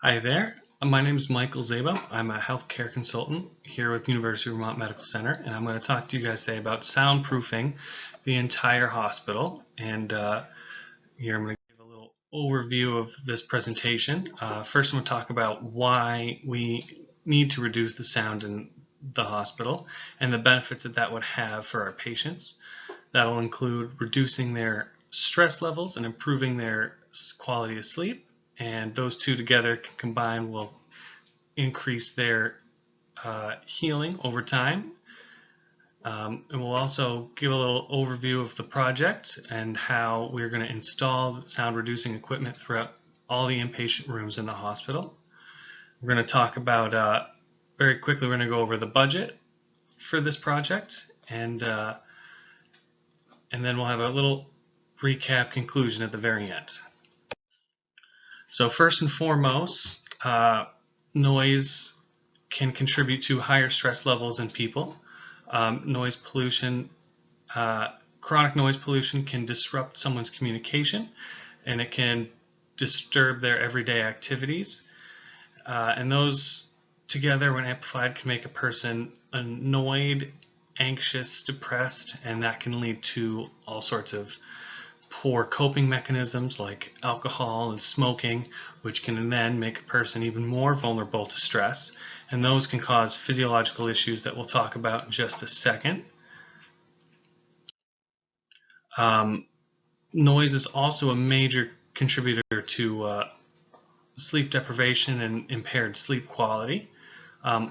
Hi there. My name is Michael Szabo. I'm a healthcare consultant here with University of Vermont Medical Center, and I'm going to talk to you guys today about soundproofing the entire hospital. And here I'm going to give a little overview of this presentation. First, I'm going to talk about why we need to reduce the sound in the hospital and the benefits that that would have for our patients. That will include reducing their stress levels and improving their quality of sleep. And those two together combined will increase their healing over time. And we'll also give a little overview of the project and how we're going to install sound reducing equipment throughout all the inpatient rooms in the hospital. We're going to talk about, very quickly, we're going to go over the budget for this project, and then we'll have a little recap conclusion at the very end. So first and foremost, noise can contribute to higher stress levels in people. Noise pollution, chronic noise pollution can disrupt someone's communication, and it can disturb their everyday activities. And those together, when amplified, can make a person annoyed, anxious, depressed, and that can lead to all sorts of poor coping mechanisms like alcohol and smoking, which can then make a person even more vulnerable to stress. And those can cause physiological issues that we'll talk about in just a second. Noise is also a major contributor to sleep deprivation and impaired sleep quality.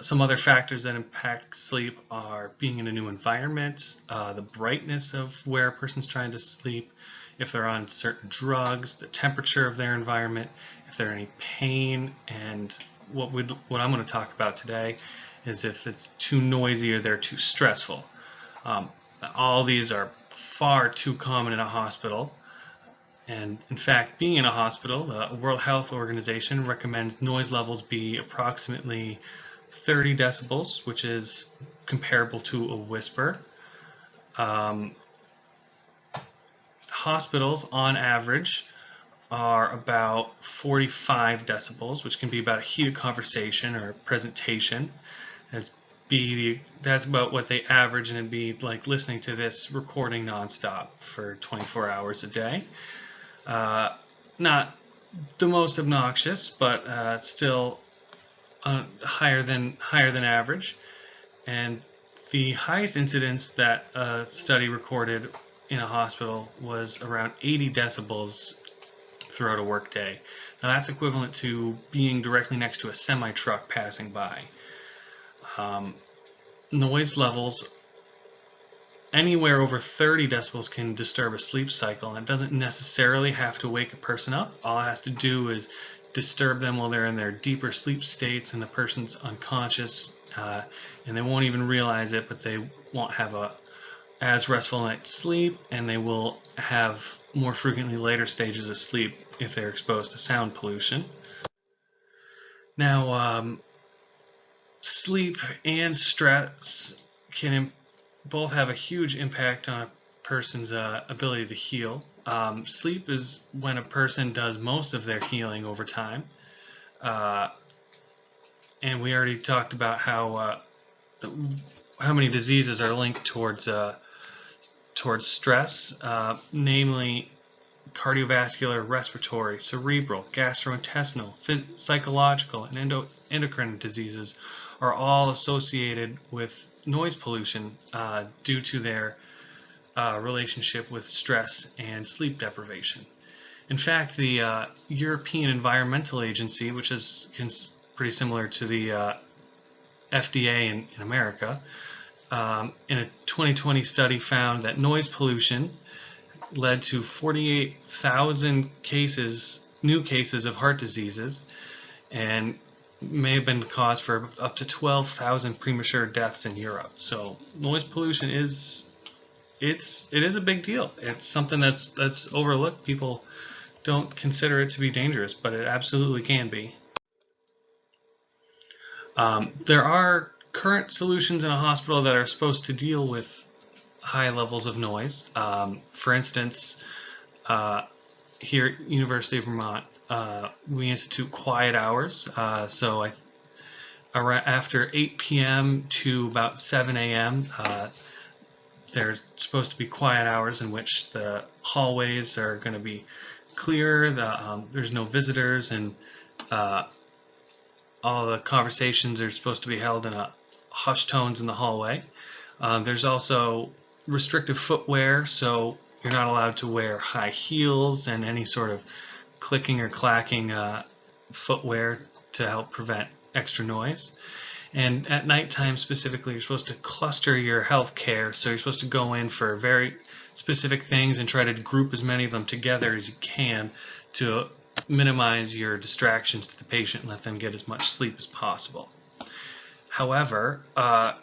Some other factors that impact sleep are being in a new environment, the brightness of where a person's trying to sleep, if they're on certain drugs, the temperature of their environment, if they're in any pain, and what I'm going to talk about today is if it's too noisy or they're too stressful. All these are far too common in a hospital. And in fact, being in a hospital, the World Health Organization recommends noise levels be approximately 30 decibels, which is comparable to a whisper. Hospitals, on average, are about 45 decibels, which can be about a heated conversation or a presentation. That's about what they average, and it'd be like listening to this recording nonstop for 24 hours a day. Not the most obnoxious, but still higher than average. And the highest incidence that a study recorded in a hospital was around 80 decibels throughout a workday. Now that's equivalent to being directly next to a semi-truck passing by. Noise levels anywhere over 30 decibels can disturb a sleep cycle, and it doesn't necessarily have to wake a person up. All it has to do is disturb them while they're in their deeper sleep states and the person's unconscious, and they won't even realize it, but they won't have a as restful night's sleep, and they will have more frequently later stages of sleep if they're exposed to sound pollution. Now, sleep and stress can both have a huge impact on a person's ability to heal. Sleep is when a person does most of their healing over time. And we already talked about how many diseases are linked towards stress, namely cardiovascular, respiratory, cerebral, gastrointestinal, psychological, and endocrine diseases are all associated with noise pollution due to their relationship with stress and sleep deprivation. In fact, the European Environmental Agency, which is pretty similar to the FDA in America, in a 2020 study found that noise pollution led to 48,000 new cases of heart diseases, and may have been the cause for up to 12,000 premature deaths in Europe. So noise pollution it is a big deal. It's something that's overlooked. People don't consider it to be dangerous, but it absolutely can be. There are current solutions in a hospital that are supposed to deal with high levels of noise. For instance, here at University of Vermont, we institute quiet hours. After 8 p.m. to about 7 a.m., there's supposed to be quiet hours in which the hallways are going to be clear, there's no visitors, and all the conversations are supposed to be held in a hushed tones in the hallway. There's also restrictive footwear, so you're not allowed to wear high heels and any sort of clicking or clacking footwear to help prevent extra noise. And at nighttime specifically, you're supposed to cluster your health care, so you're supposed to go in for very specific things and try to group as many of them together as you can to minimize your distractions to the patient and let them get as much sleep as possible. However, that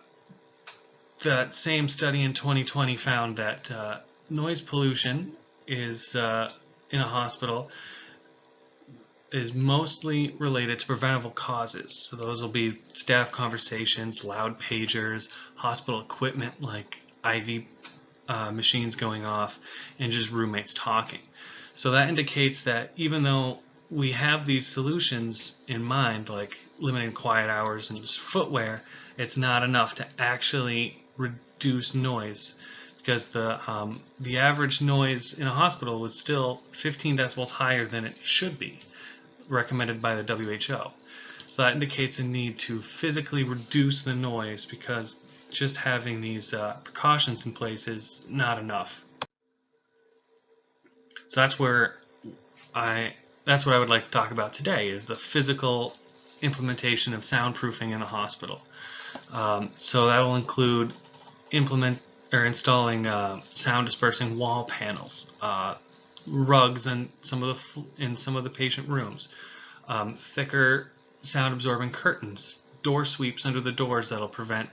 same study in 2020 found that noise pollution is in a hospital is mostly related to preventable causes. So those will be staff conversations, loud pagers, hospital equipment like IV machines going off, and just roommates talking. So that indicates that even though we have these solutions in mind, like limiting quiet hours and just footwear, it's not enough to actually reduce noise, because the average noise in a hospital was still 15 decibels higher than it should be, recommended by the WHO. So that indicates a need to physically reduce the noise, because just having these precautions in place is not enough. So that's what I would like to talk about today, is the physical implementation of soundproofing in a hospital. So that will include installing sound dispersing wall panels, rugs in some of the patient rooms, thicker sound absorbing curtains, door sweeps under the doors that'll prevent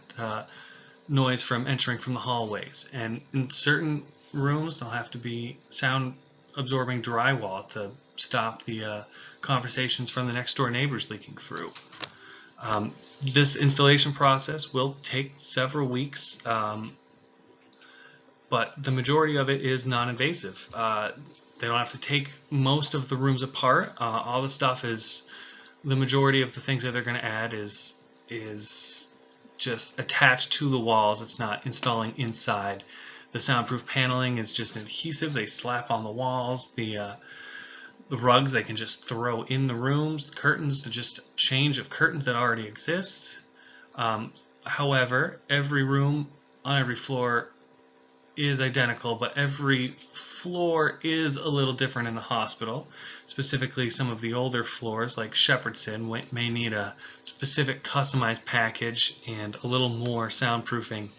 noise from entering from the hallways, and in certain rooms there'll have to be sound absorbing drywall to stop the conversations from the next door neighbors leaking through. This installation process will take several weeks, but the majority of it is non-invasive. They don't have to take most of the rooms apart. All the stuff the majority of the things that they're going to add is just attached to the walls. It's not installing inside. The soundproof paneling is just an adhesive they slap on the walls. The rugs they can just throw in the rooms. The curtains, just change of curtains that already exist. However, every room on every floor is identical, but every floor is a little different in the hospital. Specifically, some of the older floors, like Shepherdson, may need a specific customized package and a little more soundproofing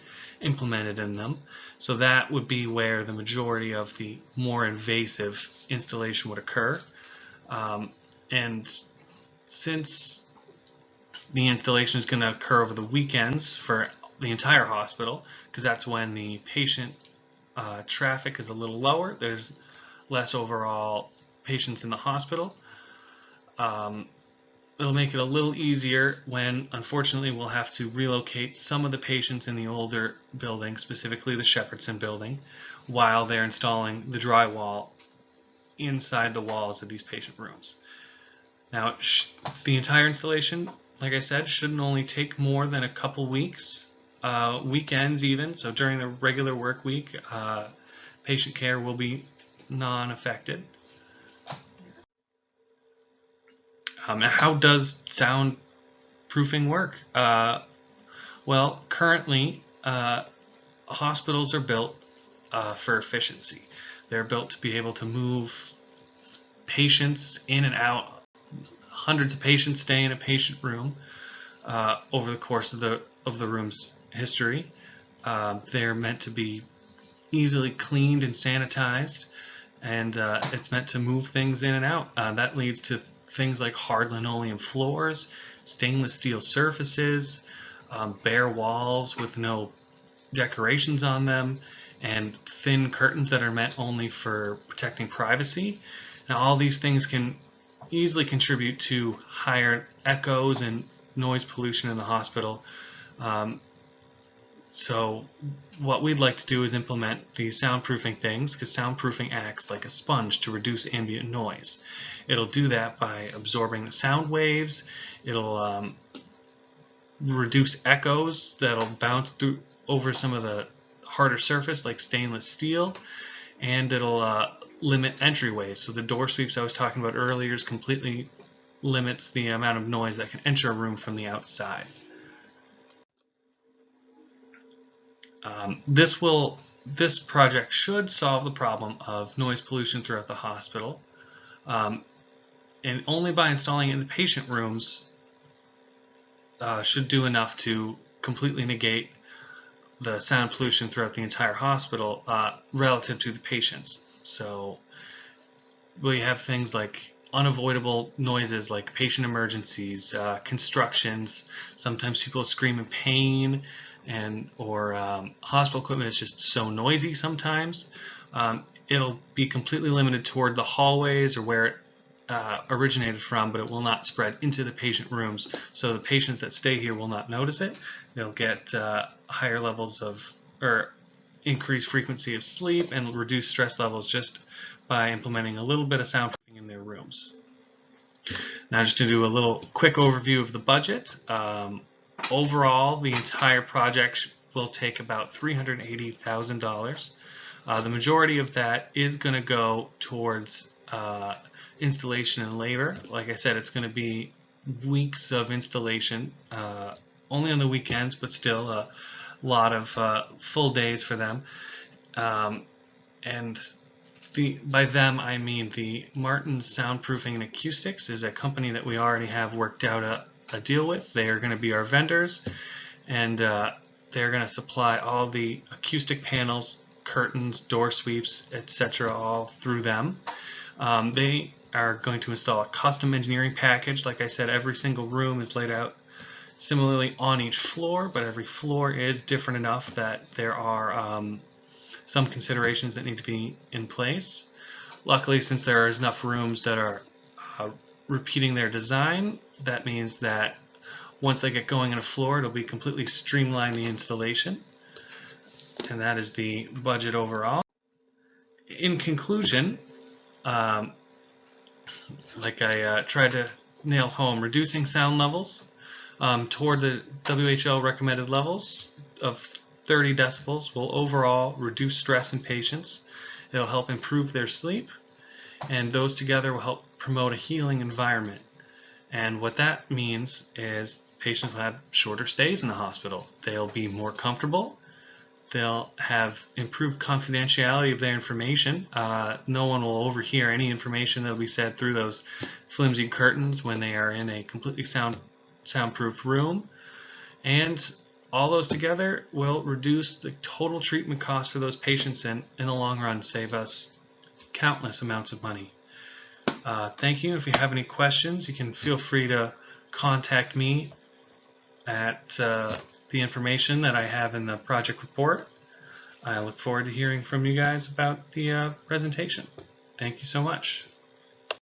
implemented in them. So that would be where the majority of the more invasive installation would occur. And since the installation is going to occur over the weekends for the entire hospital, because that's when the patient traffic is a little lower, there's less overall patients in the hospital. It'll make it a little easier when, unfortunately, we'll have to relocate some of the patients in the older building, specifically the Shepherdson building, while they're installing the drywall inside the walls of these patient rooms. Now, the entire installation, like I said, shouldn't only take more than a couple weeks, weekends even. So during the regular work week, patient care will be non-affected. How does soundproofing work? Well, currently, hospitals are built for efficiency. They're built to be able to move patients in and out. Hundreds of patients stay in a patient room over the course of the room's history. They're meant to be easily cleaned and sanitized, and it's meant to move things in and out. That leads to things like hard linoleum floors, stainless steel surfaces, bare walls with no decorations on them, and thin curtains that are meant only for protecting privacy. Now, all these things can easily contribute to higher echoes and noise pollution in the hospital. So what we'd like to do is implement these soundproofing things, because soundproofing acts like a sponge to reduce ambient noise. It'll do that by absorbing the sound waves. It'll reduce echoes that'll bounce through over some of the harder surface like stainless steel, and it'll limit entryways. So the door sweeps I was talking about earlier completely limits the amount of noise that can enter a room from the outside. This project should solve the problem of noise pollution throughout the hospital, and only by installing it in the patient rooms should do enough to completely negate the sound pollution throughout the entire hospital relative to the patients. So we have things like unavoidable noises like patient emergencies, constructions, sometimes people scream in pain, or hospital equipment is just so noisy sometimes. It'll be completely limited toward the hallways or where it originated from, but it will not spread into the patient rooms. So the patients that stay here will not notice it. They'll get higher levels of, or increased frequency of sleep and reduced stress levels just by implementing a little bit of soundproofing in their rooms. Now, just to do a little quick overview of the budget. Overall, the entire project will take about $380,000. The majority of that is going to go towards installation and labor. Like I said, it's going to be weeks of installation, only on the weekends, but still a lot of full days for them. And by them, I mean the Martin's Soundproofing and Acoustics is a company that we already have worked out a deal with. They are going to be our vendors, and they're going to supply all the acoustic panels, curtains, door sweeps, etc. all through them. They are going to install a custom engineering package. Like I said, every single room is laid out similarly on each floor, but every floor is different enough that there are some considerations that need to be in place. Luckily, since there is enough rooms that are repeating their design, that means that once they get going on a floor, it'll be completely streamlined the installation. And that is the budget overall. In conclusion, like I tried to nail home, reducing sound levels toward the WHO recommended levels of 30 decibels will overall reduce stress in patients. It'll help improve their sleep, and those together will help promote a healing environment. And what that means is patients will have shorter stays in the hospital. They'll be more comfortable. They'll have improved confidentiality of their information. No one will overhear any information that will be said through those flimsy curtains when they are in a completely soundproof room. And all those together will reduce the total treatment cost for those patients and in the long run save us countless amounts of money. Thank you. If you have any questions, you can feel free to contact me at the information that I have in the project report. I look forward to hearing from you guys about the presentation. Thank you so much.